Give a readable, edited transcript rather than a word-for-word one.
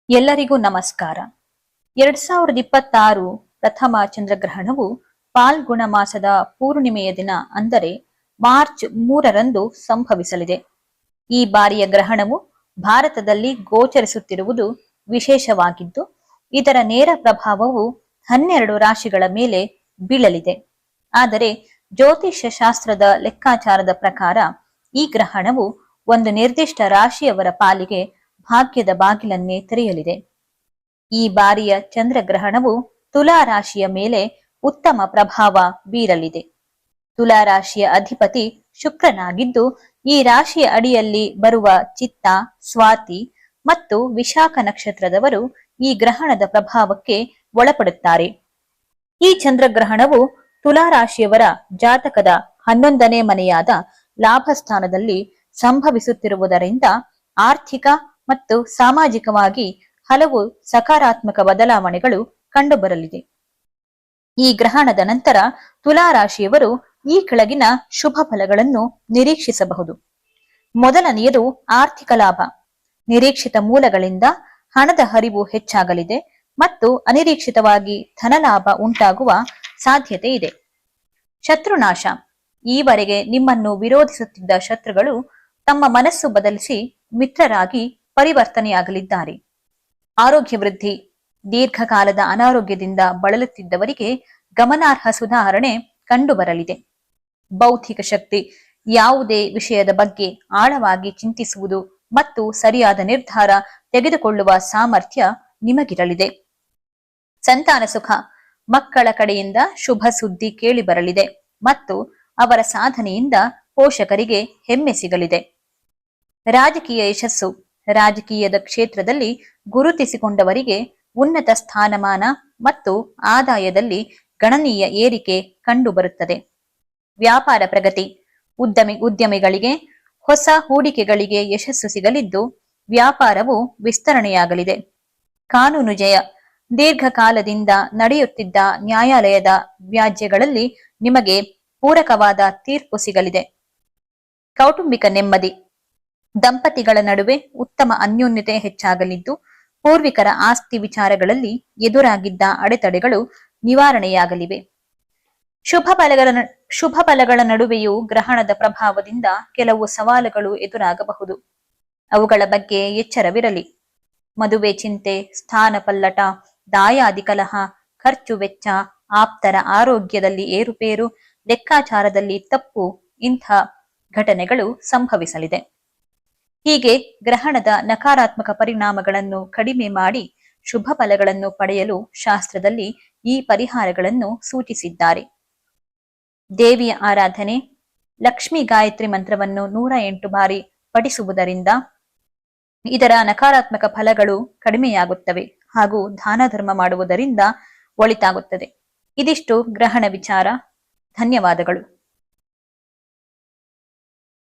ಎಲ್ಲರಿಗೂ ನಮಸ್ಕಾರ. 2026 ಪ್ರಥಮ ಚಂದ್ರಗ್ರಹಣವು ಪಾಲ್ಗುಣ ಮಾಸದ ಪೂರ್ಣಿಮೆಯ ದಿನ ಅಂದರೆ ಮಾರ್ಚ್ 3ರಂದು ಸಂಭವಿಸಲಿದೆ. ಈ ಬಾರಿಯ ಗ್ರಹಣವು ಭಾರತದಲ್ಲಿ ಗೋಚರಿಸುತ್ತಿರುವುದು ವಿಶೇಷವಾಗಿದ್ದು, ಇದರ ನೇರ ಪ್ರಭಾವವು 12 ರಾಶಿಗಳ ಮೇಲೆ ಬೀಳಲಿದೆ. ಆದರೆ ಜ್ಯೋತಿಷ್ಯ ಶಾಸ್ತ್ರದ ಲೆಕ್ಕಾಚಾರದ ಪ್ರಕಾರ ಈ ಗ್ರಹಣವು ಒಂದು ನಿರ್ದಿಷ್ಟ ರಾಶಿಯವರ ಪಾಲಿಗೆ ಭಾಗ್ಯದ ಬಾಗಿಲನ್ನೇ ತೆರೆಯಲಿದೆ. ಈ ಬಾರಿಯ ಚಂದ್ರಗ್ರಹಣವು ತುಲಾ ರಾಶಿಯ ಮೇಲೆ ಉತ್ತಮ ಪ್ರಭಾವ ಬೀರಲಿದೆ. ತುಲಾ ರಾಶಿಯ ಅಧಿಪತಿ ಶುಕ್ರನಾಗಿದ್ದು, ಈ ರಾಶಿಯ ಅಡಿಯಲ್ಲಿ ಬರುವ ಚಿತ್ತ, ಸ್ವಾತಿ ಮತ್ತು ವಿಶಾಖ ನಕ್ಷತ್ರದವರು ಈ ಗ್ರಹಣದ ಪ್ರಭಾವಕ್ಕೆ ಒಳಪಡುತ್ತಾರೆ. ಈ ಚಂದ್ರಗ್ರಹಣವು ತುಲಾ ರಾಶಿಯವರ ಜಾತಕದ 11ನೇ ಮನೆಯಾದ ಲಾಭಸ್ಥಾನದಲ್ಲಿ ಸಂಭವಿಸುತ್ತಿರುವುದರಿಂದ ಆರ್ಥಿಕ ಮತ್ತು ಸಾಮಾಜಿಕವಾಗಿ ಹಲವು ಸಕಾರಾತ್ಮಕ ಬದಲಾವಣೆಗಳು ಕಂಡುಬರಲಿದೆ. ಈ ಗ್ರಹಣದ ನಂತರ ತುಲಾ ರಾಶಿಯವರು ಈ ಕೆಳಗಿನ ಶುಭ ಫಲಗಳನ್ನು ನಿರೀಕ್ಷಿಸಬಹುದು. ಮೊದಲನೆಯದು ಆರ್ಥಿಕ ಲಾಭ. ನಿರೀಕ್ಷಿತ ಮೂಲಗಳಿಂದ ಹಣದ ಹರಿವು ಹೆಚ್ಚಾಗಲಿದೆ ಮತ್ತು ಅನಿರೀಕ್ಷಿತವಾಗಿ ಧನಲಾಭ ಉಂಟಾಗುವ ಸಾಧ್ಯತೆ ಇದೆ. ಶತ್ರುನಾಶ. ಈವರೆಗೆ ನಿಮ್ಮನ್ನು ವಿರೋಧಿಸುತ್ತಿದ್ದ ಶತ್ರುಗಳು ತಮ್ಮ ಮನಸ್ಸು ಬದಲಿಸಿ ಮಿತ್ರರಾಗಿ ಪರಿವರ್ತನೆಯಾಗಲಿದ್ದಾರೆ. ಆರೋಗ್ಯ ವೃದ್ಧಿ. ದೀರ್ಘಕಾಲದ ಅನಾರೋಗ್ಯದಿಂದ ಬಳಲುತ್ತಿದ್ದವರಿಗೆ ಗಮನಾರ್ಹ ಸುಧಾರಣೆ ಕಂಡುಬರಲಿದೆ. ಬೌದ್ಧಿಕ ಶಕ್ತಿ. ಯಾವುದೇ ವಿಷಯದ ಬಗ್ಗೆ ಆಳವಾಗಿ ಚಿಂತಿಸುವುದು ಮತ್ತು ಸರಿಯಾದ ನಿರ್ಧಾರ ತೆಗೆದುಕೊಳ್ಳುವ ಸಾಮರ್ಥ್ಯ ನಿಮಗಿರಲಿದೆ. ಸಂತಾನ ಸುಖ. ಮಕ್ಕಳ ಕಡೆಯಿಂದ ಶುಭ ಸುದ್ದಿ ಕೇಳಿಬರಲಿದೆ ಮತ್ತು ಅವರ ಸಾಧನೆಯಿಂದ ಪೋಷಕರಿಗೆ ಹೆಮ್ಮೆ ಸಿಗಲಿದೆ. ರಾಜಕೀಯ ಯಶಸ್ಸು. ರಾಜಕೀಯದ ಕ್ಷೇತ್ರದಲ್ಲಿ ಗುರುತಿಸಿಕೊಂಡವರಿಗೆ ಉನ್ನತ ಸ್ಥಾನಮಾನ ಮತ್ತು ಆದಾಯದಲ್ಲಿ ಗಣನೀಯ ಏರಿಕೆ ಕಂಡುಬರುತ್ತದೆ. ವ್ಯಾಪಾರ ಪ್ರಗತಿ. ಉದ್ಯಮಿಗಳಿಗೆ ಹೊಸ ಹೂಡಿಕೆಗಳಿಗೆ ಯಶಸ್ಸು ಸಿಗಲಿದ್ದು, ವ್ಯಾಪಾರವು ವಿಸ್ತರಣೆಯಾಗಲಿದೆ. ಕಾನೂನು ಜಯ. ದೀರ್ಘಕಾಲದಿಂದ ನಡೆಯುತ್ತಿದ್ದ ನ್ಯಾಯಾಲಯದ ವ್ಯಾಜ್ಯಗಳಲ್ಲಿ ನಿಮಗೆ ಪೂರಕವಾದ ತೀರ್ಪು ಸಿಗಲಿದೆ. ಕೌಟುಂಬಿಕ ನೆಮ್ಮದಿ. ದಂಪತಿಗಳ ನಡುವೆ ಉತ್ತಮ ಅನ್ಯೋನ್ಯತೆ ಹೆಚ್ಚಾಗಲಿದ್ದು, ಪೂರ್ವಿಕರ ಆಸ್ತಿ ವಿಚಾರಗಳಲ್ಲಿ ಎದುರಾಗಿದ್ದ ಅಡೆತಡೆಗಳು ನಿವಾರಣೆಯಾಗಲಿವೆ. ಶುಭ ಫಲಗಳ ನಡುವೆಯೂ ಗ್ರಹಣದ ಪ್ರಭಾವದಿಂದ ಕೆಲವು ಸವಾಲುಗಳು ಎದುರಾಗಬಹುದು. ಅವುಗಳ ಬಗ್ಗೆ ಎಚ್ಚರವಿರಲಿ. ಮದುವೆ ಚಿಂತೆ, ಸ್ಥಾನ ಪಲ್ಲಟ, ದಾಯಾದಿ ಕಲಹ, ಖರ್ಚು ವೆಚ್ಚ, ಆಪ್ತರ ಆರೋಗ್ಯದಲ್ಲಿ ಏರುಪೇರು, ಲೆಕ್ಕಾಚಾರದಲ್ಲಿ ತಪ್ಪು ಇಂಥ ಘಟನೆಗಳು ಸಂಭವಿಸಲಿದೆ. ಹೀಗೆ ಗ್ರಹಣದ ನಕಾರಾತ್ಮಕ ಪರಿಣಾಮಗಳನ್ನು ಕಡಿಮೆ ಮಾಡಿ ಶುಭ ಫಲಗಳನ್ನು ಪಡೆಯಲು ಶಾಸ್ತ್ರದಲ್ಲಿ ಈ ಪರಿಹಾರಗಳನ್ನು ಸೂಚಿಸಿದ್ದಾರೆ. ದೇವಿಯ ಆರಾಧನೆ. ಲಕ್ಷ್ಮೀ ಗಾಯತ್ರಿ ಮಂತ್ರವನ್ನು 108 ಬಾರಿ ಪಠಿಸುವುದರಿಂದ ಇದರ ನಕಾರಾತ್ಮಕ ಫಲಗಳು ಕಡಿಮೆಯಾಗುತ್ತವೆ ಹಾಗೂ ದಾನ ಧರ್ಮ ಮಾಡುವುದರಿಂದ ಒಳಿತಾಗುತ್ತದೆ. ಇದಿಷ್ಟು ಗ್ರಹಣ ವಿಚಾರ. ಧನ್ಯವಾದಗಳು.